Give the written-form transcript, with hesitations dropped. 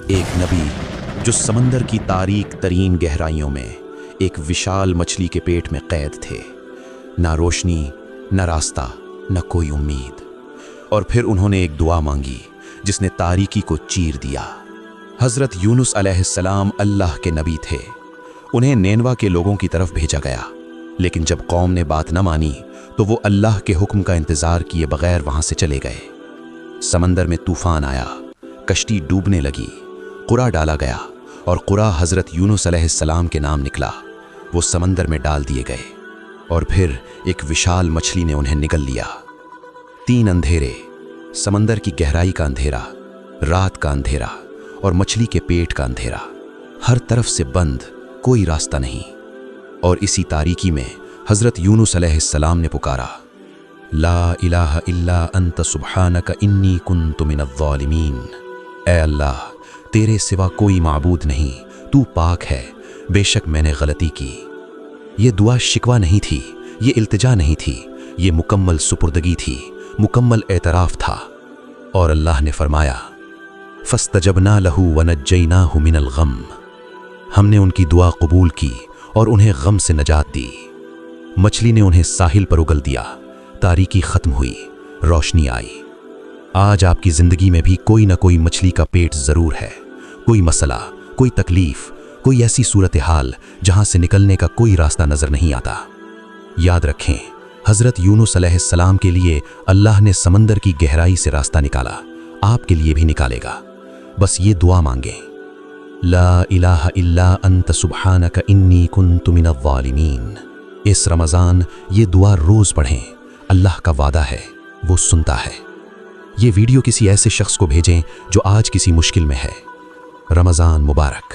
ایک نبی جو سمندر کی تاریک ترین گہرائیوں میں ایک وشال مچھلی کے پیٹ میں قید تھے، نہ روشنی، نہ راستہ، نہ کوئی امید۔ اور پھر انہوں نے ایک دعا مانگی جس نے تاریکی کو چیر دیا۔ حضرت یونس علیہ السلام اللہ کے نبی تھے۔ انہیں نینوا کے لوگوں کی طرف بھیجا گیا، لیکن جب قوم نے بات نہ مانی تو وہ اللہ کے حکم کا انتظار کیے بغیر وہاں سے چلے گئے۔ سمندر میں طوفان آیا، کشتی ڈوبنے لگی، قرا ڈالا گیا اور قرا حضرت یونس علیہ السلام کے نام نکلا۔ وہ سمندر میں ڈال دیے گئے اور پھر ایک وشال مچھلی نے انہیں نگل لیا۔ 3 اندھیرے، سمندر کی گہرائی کا اندھیرا، رات کا اندھیرا اور مچھلی کے پیٹ کا اندھیرا، ہر طرف سے بند، کوئی راستہ نہیں۔ اور اسی تاریکی میں حضرت یونس علیہ السلام نے پکارا، لا الہ الا انت سبحانک انی کنت من الظالمین۔ اے اللہ، تیرے سوا کوئی معبود نہیں، تو پاک ہے، بے شک میں نے غلطی کی۔ یہ دعا شکوہ نہیں تھی، یہ التجا نہیں تھی، یہ مکمل سپردگی تھی، مکمل اعتراف تھا۔ اور اللہ نے فرمایا، فاستجبنا لہ ونجیناہ من الغم۔ ہم نے ان کی دعا قبول کی اور انہیں غم سے نجات دی۔ مچھلی نے انہیں ساحل پر اگل دیا، تاریکی ختم ہوئی، روشنی آئی۔ آج آپ کی زندگی میں بھی کوئی نہ کوئی مچھلی کا پیٹ ضرور ہے، کوئی مسئلہ، کوئی تکلیف، کوئی ایسی صورتحال جہاں سے نکلنے کا کوئی راستہ نظر نہیں آتا۔ یاد رکھیں، حضرت یونس علیہ السلام کے لیے اللہ نے سمندر کی گہرائی سے راستہ نکالا، آپ کے لیے بھی نکالے گا۔ بس یہ دعا مانگیں، لا الہ الا انت سبحانک انی کنت من الظالمین۔ اس رمضان یہ دعا روز پڑھیں، اللہ کا وعدہ ہے، وہ سنتا ہے۔ یہ ویڈیو کسی ایسے شخص کو بھیجیں جو آج کسی مشکل میں ہے۔ رمضان مبارک۔